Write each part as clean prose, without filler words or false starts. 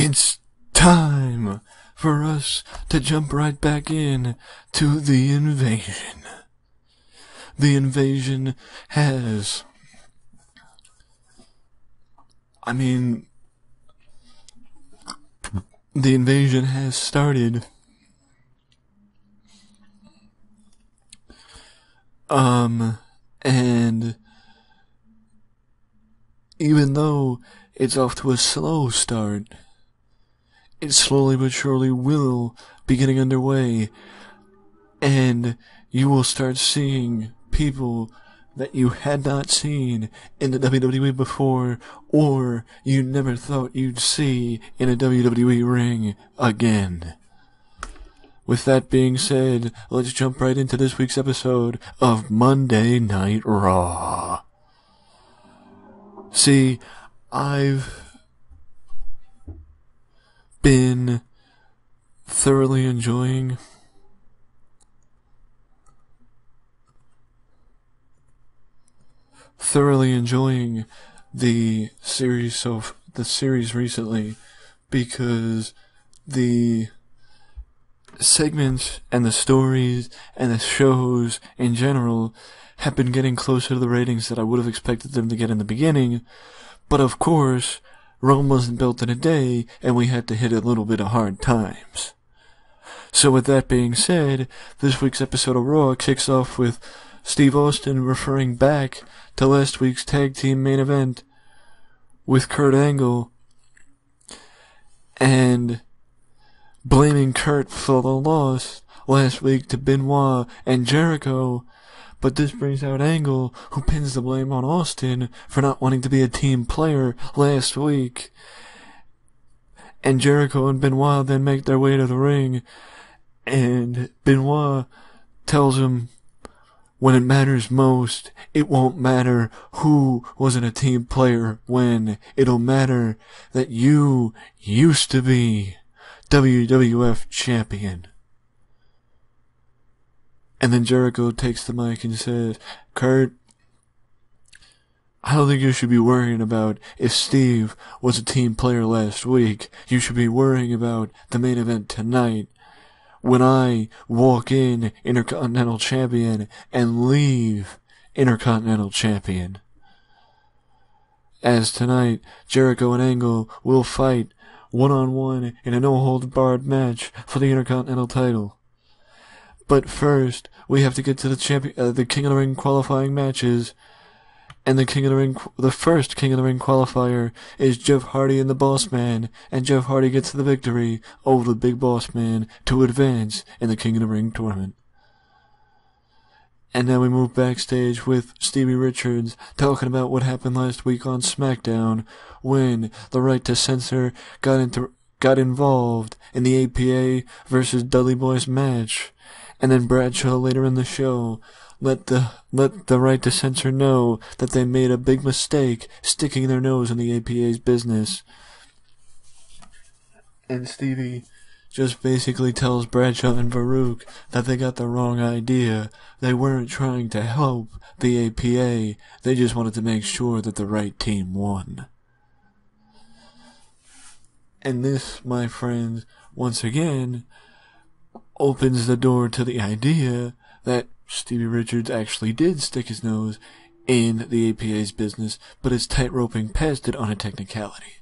It's time for us to jump right back in to the invasion. The invasion has... the invasion has started. And even though it's off to a slow start, it slowly but surely will be getting underway, and you will start seeing people that you had not seen in the WWE before, or you never thought you'd see in a WWE ring again. With that being said, let's jump right into this week's episode of Monday Night Raw. See, I've been thoroughly enjoying the series recently, because the segments and the stories and the shows in general have been getting closer to the ratings that I would have expected them to get in the beginning. But of course, Rome wasn't built in a day, and we had to hit a little bit of hard times. So with that being said, this week's episode of Raw kicks off with Steve Austin referring back to last week's tag team main event with Kurt Angle, and blaming Kurt for the loss last week to Benoit and Jericho. But this brings out Angle, who pins the blame on Austin for not wanting to be a team player last week. And Jericho and Benoit then make their way to the ring, and Benoit tells him, when it matters most, it won't matter who wasn't a team player when. It'll matter that you used to be WWF champion. And then Jericho takes the mic and says, Kurt, I don't think you should be worrying about if Steve was a team player last week. You should be worrying about the main event tonight, when I walk in Intercontinental Champion and leave Intercontinental Champion. As tonight, Jericho and Angle will fight one-on-one in a no-holds-barred match for the Intercontinental title. But first, we have to get to the King of the Ring qualifying matches. And the first King of the Ring qualifier is Jeff Hardy and the Boss Man, and Jeff Hardy gets the victory over the Big Boss Man to advance in the King of the Ring tournament. And now we move backstage with Stevie Richards talking about what happened last week on SmackDown when the Right to Censor got involved in the APA versus Dudley Boyz match. And then Bradshaw later in the show let the Right to Censor know that they made a big mistake sticking their nose in the APA's business. And Stevie just basically tells Bradshaw and Farouk that they got the wrong idea. They weren't trying to help the APA. They just wanted to make sure that the right team won. And this, my friends, once again, opens the door to the idea that Stevie Richards actually did stick his nose in the APA's business, but is tightroping past it on a technicality.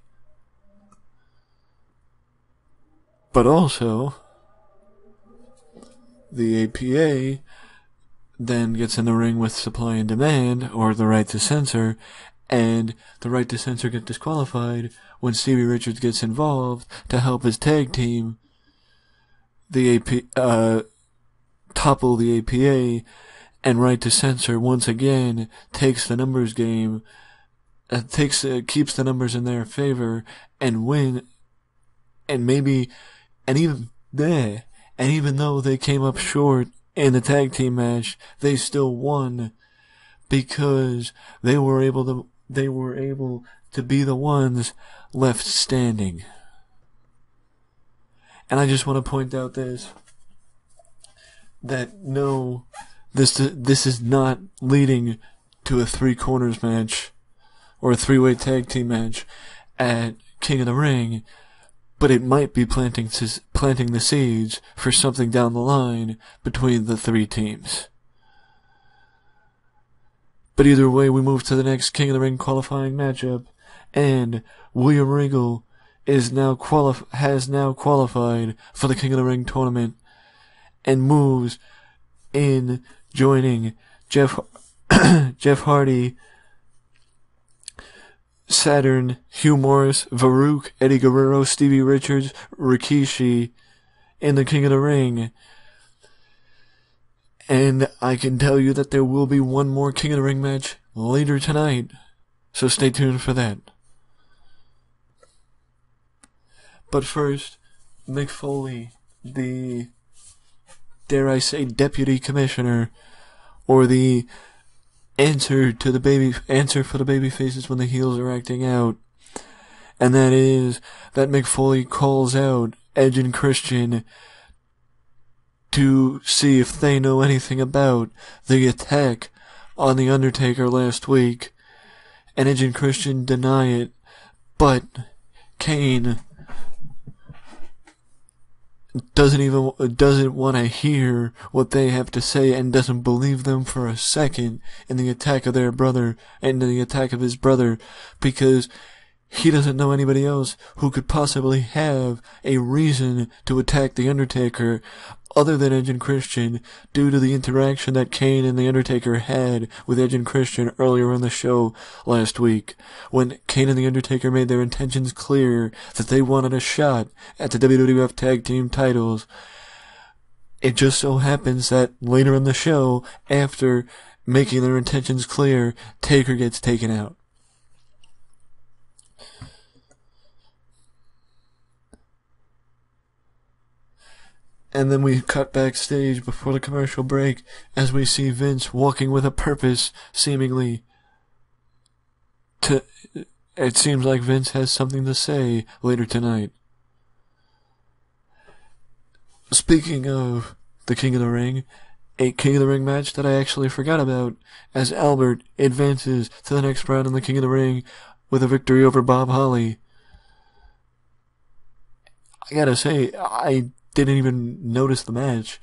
But also, the APA then gets in the ring with Supply and Demand, or the Right to Censor, and the Right to Censor get disqualified when Stevie Richards gets involved to help his tag team topple the APA, and Right to Censor once again takes the numbers game, keeps the numbers in their favor and win, and even though they came up short in the tag team match, they still won because they were able to be the ones left standing. And I just want to point out this, that no, this is not leading to a three corners match or a three-way tag team match at King of the Ring. but it might be planting the seeds for something down the line between the three teams. But either way, we move to the next King of the Ring qualifying matchup, and William Regal has now qualified for the King of the Ring tournament and moves in, joining Jeff Hardy, Saturn, Hugh Morris, Farouk, Eddie Guerrero, Stevie Richards, Rikishi in the King of the Ring. And I can tell you that there will be one more King of the Ring match later tonight, so stay tuned for that. But first, Mick Foley, the, dare I say, deputy commissioner, or the answer for the baby faces when the heels are acting out, and that is that Mick Foley calls out Edge and Christian to see if they know anything about the attack on The Undertaker last week, and Edge and Christian deny it, but Kane doesn't want to hear what they have to say and doesn't believe them for a second in the attack of their brother and in the attack of his brother, because he doesn't know anybody else who could possibly have a reason to attack The Undertaker other than Edge and Christian, due to the interaction that Kane and The Undertaker had with Edge and Christian earlier on the show last week, when Kane and The Undertaker made their intentions clear that they wanted a shot at the WWF Tag Team titles. It just so happens that later in the show, after making their intentions clear, Taker gets taken out. And then we cut backstage before the commercial break as we see Vince walking with a purpose, seemingly. It seems like Vince has something to say later tonight. Speaking of the King of the Ring, a King of the Ring match that I actually forgot about, as Albert advances to the next round in the King of the Ring with a victory over Bob Holly. I gotta say, I didn't even notice the match,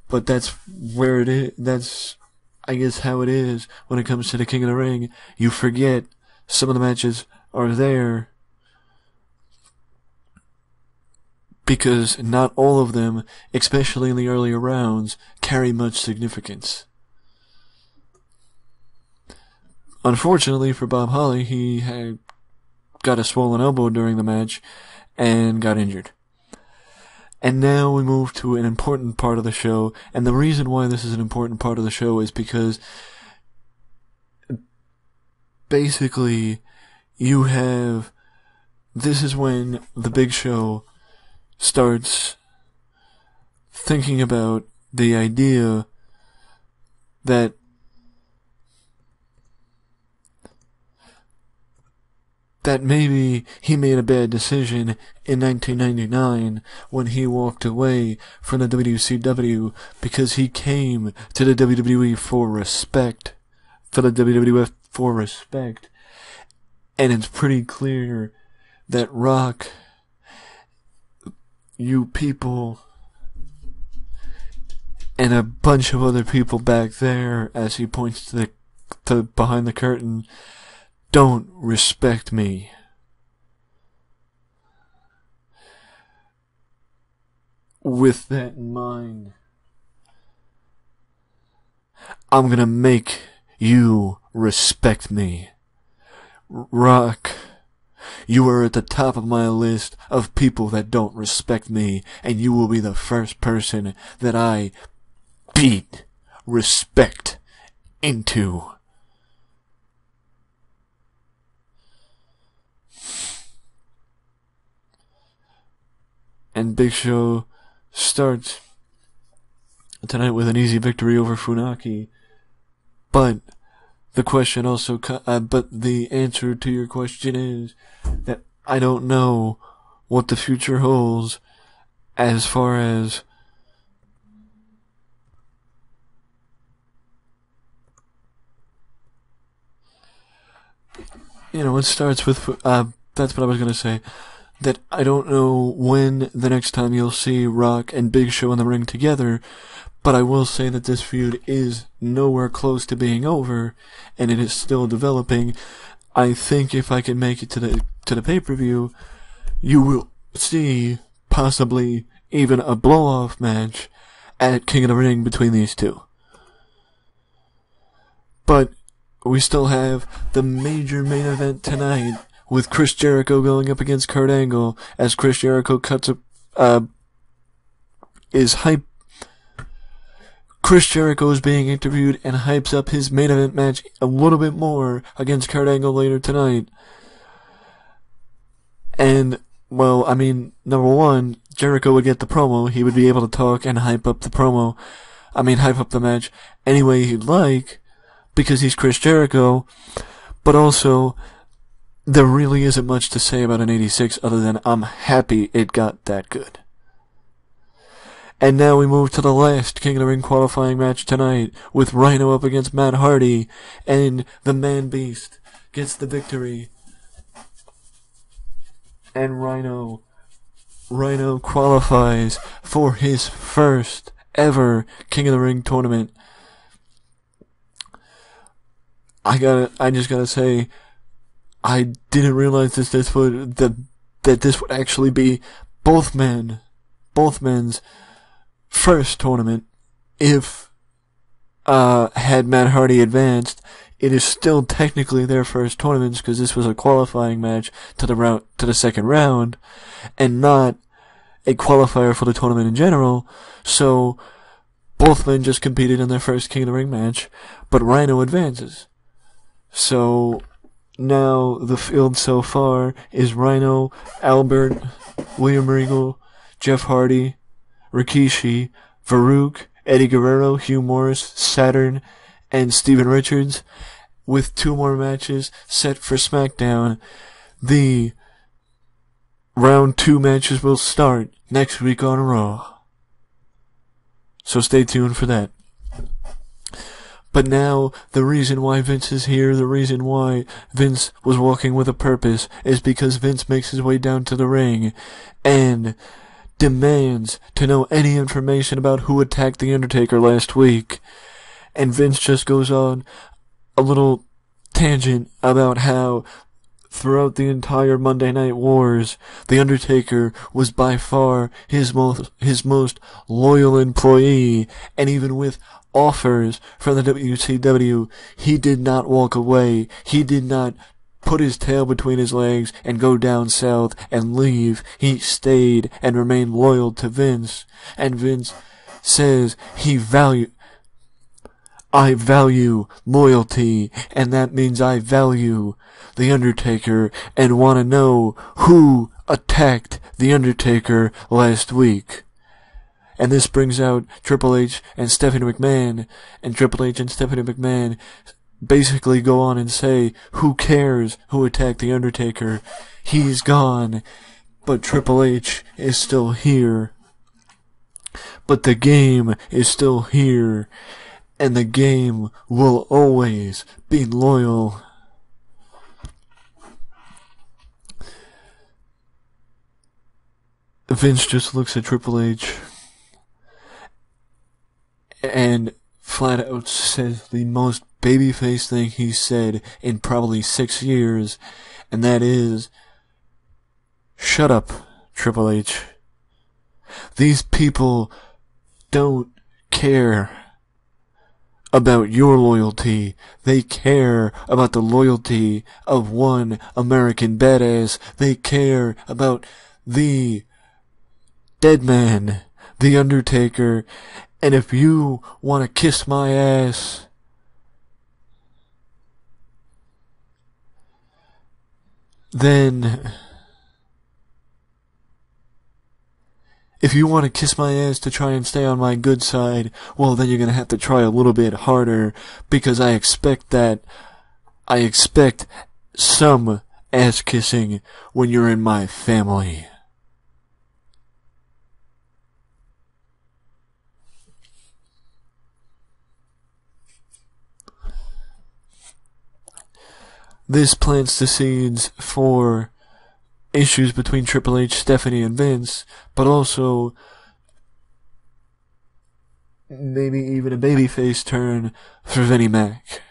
but that's where it is. That's, I guess, how it is when it comes to the King of the Ring. You forget some of the matches are there because not all of them, especially in the earlier rounds, carry much significance. Unfortunately for Bob Holly, he had got a swollen elbow during the match and got injured. And now we move to an important part of the show, and the reason why this is an important part of the show is because basically this is when the Big Show starts thinking about the idea that maybe he made a bad decision in 1999 when he walked away from the WCW, because he came to the WWE for respect, for the WWF for respect, and it's pretty clear that Rock, you people, and a bunch of other people back there, as he points to behind the curtain, don't respect me. With that in mind, I'm gonna make you respect me. Rock, you are at the top of my list of people that don't respect me, and you will be the first person that I beat respect into. And Big Show starts tonight with an easy victory over Funaki. But the question also, but the answer to your question is that I don't know what the future holds as far as it starts with, that's what I was going to say. that I don't know when the next time you'll see Rock and Big Show in the ring together, but I will say that this feud is nowhere close to being over, and it is still developing. I think if I can make it to the pay-per-view, you will see possibly even a blow-off match at King of the Ring between these two. But we still have the major main event tonight with Chris Jericho going up against Kurt Angle, as Chris Jericho Chris Jericho is being interviewed and hypes up his main event match a little bit more against Kurt Angle later tonight. And, well, I mean, number one, Jericho would get the promo. He would be able to talk and hype up the match any way he'd like, because he's Chris Jericho. But also, there really isn't much to say about an 86 other than I'm happy it got that good. And now we move to the last King of the Ring qualifying match tonight, with Rhino up against Matt Hardy, and the Man Beast gets the victory. And Rhino qualifies for his first ever King of the Ring tournament. I just gotta say, I didn't realize that this would actually be both men's first tournament. If had Matt Hardy advanced, it is still technically their first tournament, because this was a qualifying match to the second round, and not a qualifier for the tournament in general. So both men just competed in their first King of the Ring match, but Rhino advances. So now the field so far is Rhino, Albert, William Regal, Jeff Hardy, Rikishi, Farouk, Eddie Guerrero, Hugh Morris, Saturn, and Steven Richards, with 2 more matches set for SmackDown. The round 2 matches will start next week on Raw, so stay tuned for that. But now, the reason why Vince is here, the reason why Vince was walking with a purpose, is because Vince makes his way down to the ring and demands to know any information about who attacked The Undertaker last week. And Vince just goes on a little tangent about how throughout the entire Monday Night Wars, The Undertaker was by far his most loyal employee, and even with offers from the WCW, he did not walk away. He did not put his tail between his legs and go down south and leave. He stayed and remained loyal to Vince. And Vince says I value loyalty, and that means I value The Undertaker, and want to know who attacked The Undertaker last week. And this brings out Triple H and Stephanie McMahon, and Triple H and Stephanie McMahon basically go on and say, who cares who attacked The Undertaker? He's gone, but Triple H is still here. But the game is still here, and the game will always be loyal. Vince just looks at Triple H and flat out says the most babyface thing he's said in probably 6 years, and that is, shut up, Triple H. These people don't care about your loyalty. They care about the loyalty of one American badass. They care about the dead man, The Undertaker. And if you want to kiss my ass, then if you want to kiss my ass to try and stay on my good side, well, then you're going to have to try a little bit harder, because I expect some ass kissing when you're in my family. This plants the seeds for issues between Triple H, Stephanie, and Vince, but also maybe even a babyface turn for Vinnie Mac.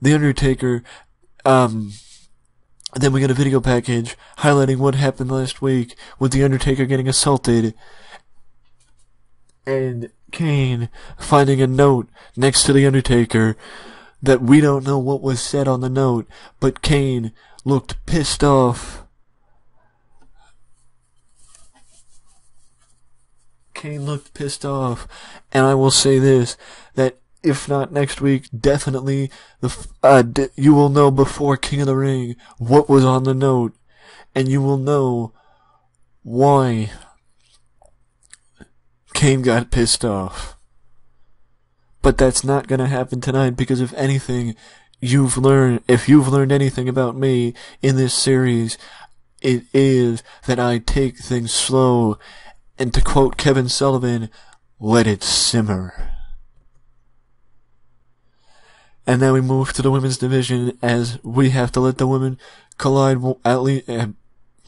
The Undertaker, then we got a video package highlighting what happened last week with The Undertaker getting assaulted and Kane finding a note next to The Undertaker that we don't know what was said on the note, but Kane looked pissed off. Kane looked pissed off, and I will say this, that if not next week, definitely you will know before King of the Ring what was on the note, and you will know why Kane got pissed off. But that's not gonna happen tonight, because if anything, if you've learned anything about me in this series, it is that I take things slow, and to quote Kevin Sullivan, let it simmer. And then we move to the women's division, as we have to let the women collide, at least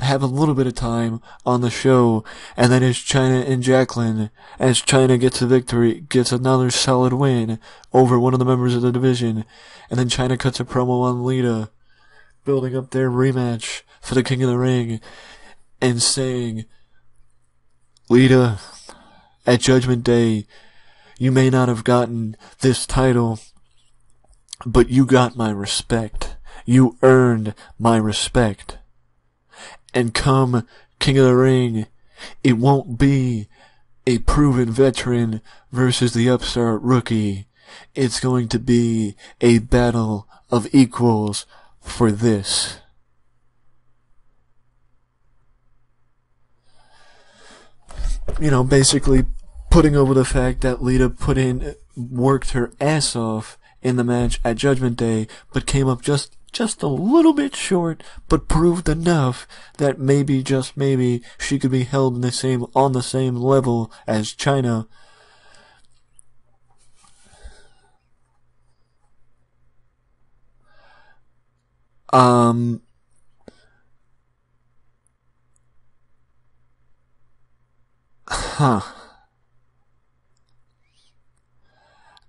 have a little bit of time on the show, and that is Chyna and Jacqueline, as Chyna gets a victory, gets another solid win over one of the members of the division, and then Chyna cuts a promo on Lita, building up their rematch for the King of the Ring, and saying, Lita, at Judgment Day, you may not have gotten this title, but you got my respect. You earned my respect. And come King of the Ring, it won't be a proven veteran versus the upstart rookie. It's going to be a battle of equals for this. You know, basically putting over the fact that Lita worked her ass off in the match at Judgment Day, but came up just a little bit short, but proved enough that maybe, just maybe, she could be held on the same level as Chyna.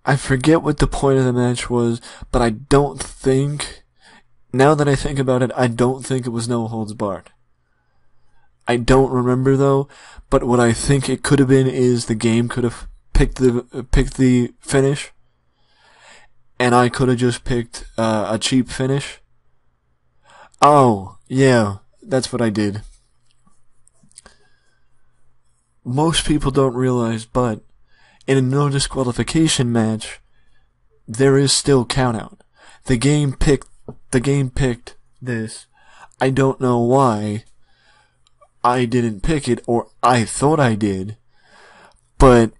I forget what the point of the match was, but I don't think, now that I think about it, I don't think it was no holds barred. I don't remember though, but what I think it could have been is the game could have picked the finish, and I could have just picked a cheap finish. Oh, yeah, that's what I did. Most people don't realize, but in a no disqualification match, there is still countout. The game picked this. I don't know why I didn't pick it, or I thought I did, but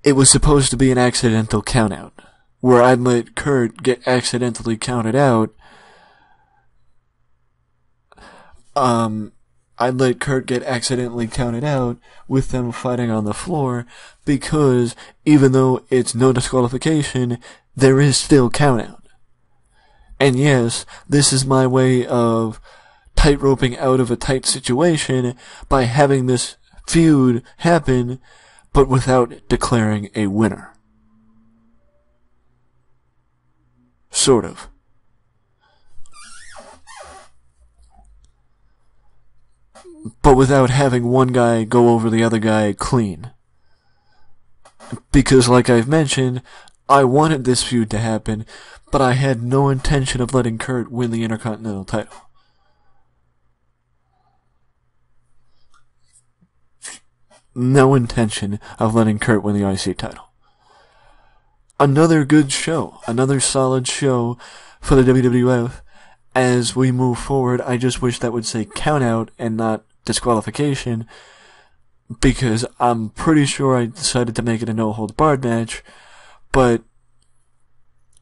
it was supposed to be an accidental countout, where I'd let Kurt get accidentally counted out. I'd let Kurt get accidentally counted out with them fighting on the floor, because even though it's no disqualification, there is still countout. And yes, this is my way of tightroping out of a tight situation by having this feud happen, but without declaring a winner. Sort of. But without having one guy go over the other guy clean. Because, like I've mentioned, I wanted this feud to happen, but I had no intention of letting Kurt win the Intercontinental title. No intention of letting Kurt win the IC title. Another good show. Another solid show for the WWF. As we move forward, I just wish that would say countout and not disqualification, because I'm pretty sure I decided to make it a no-hold-barred match, but,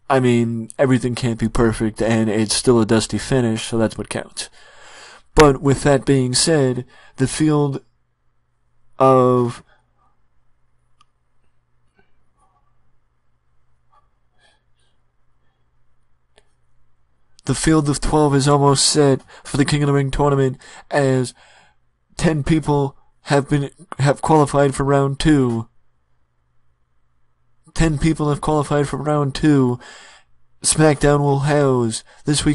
I mean, everything can't be perfect, and it's still a dusty finish, so that's what counts. But with that being said, the field of the field of 12 is almost set for the King of the Ring tournament, as 10 people have qualified for round 2. 10 people have qualified for round 2. This week's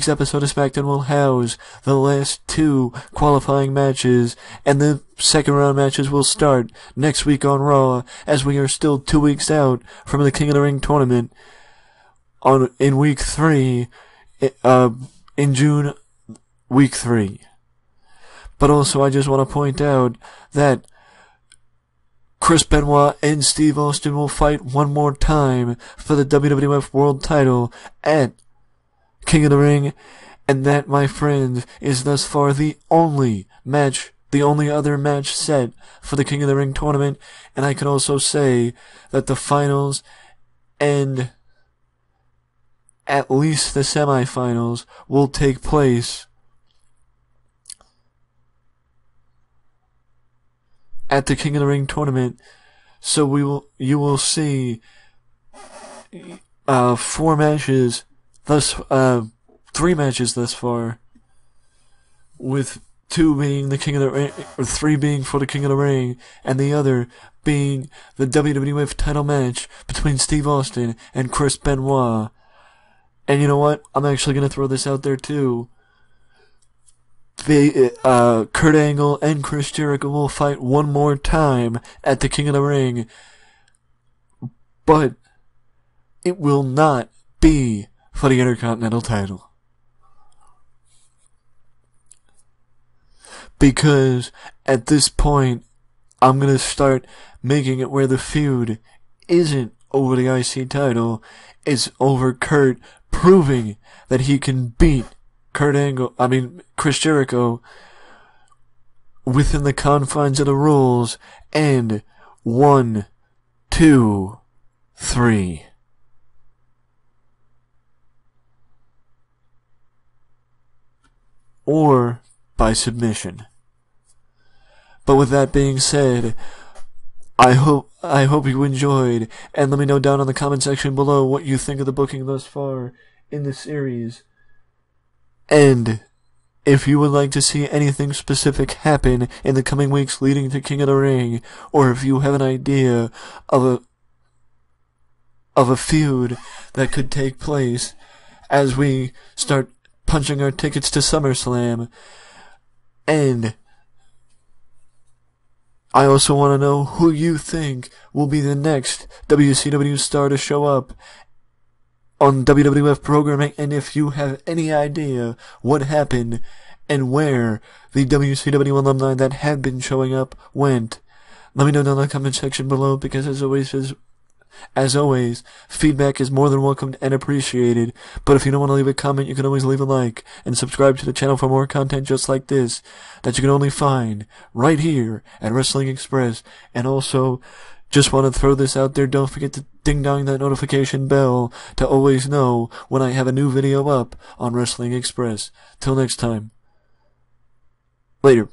episode of SmackDown will house the last 2 qualifying matches, and the second round matches will start next week on Raw, as we are still 2 weeks out from the King of the Ring tournament in week 3, in June, week 3. But also, I just want to point out that Chris Benoit and Steve Austin will fight one more time for the WWF World Title at King of the Ring, and that, my friends, is thus far the only other match set for the King of the Ring tournament. And I can also say that the finals and at least the semifinals will take place at the King of the Ring tournament. So you will see 3 matches thus far, with 2 being the King of the Ring, or 3 being for the King of the Ring, and the other being the WWF title match between Steve Austin and Chris Benoit. And you know what? I'm actually gonna throw this out there too. Kurt Angle and Chris Jericho will fight one more time at the King of the Ring, but it will not be for the Intercontinental title. Because at this point, I'm gonna start making it where the feud isn't over the IC title, it's over Kurt proving that he can beat Chris Jericho within the confines of the rules, and 1, 2, 3. Or by submission. But with that being said, I hope you enjoyed, and let me know down in the comment section below what you think of the booking thus far in the series. And if you would like to see anything specific happen in the coming weeks leading to King of the Ring, or if you have an idea of a feud that could take place as we start punching our tickets to SummerSlam, and I also want to know who you think will be the next WCW star to show up on WWF programming, and if you have any idea what happened and where the WCW alumni that have been showing up went, let me know down in the comment section below, because as always, feedback is more than welcomed and appreciated. But if you don't want to leave a comment, you can always leave a like and subscribe to the channel for more content just like this that you can only find right here at Wrestling Express. And also, just want to throw this out there, don't forget to ding-dong that notification bell to always know when I have a new video up on Wrestling Express. Till next time. Later.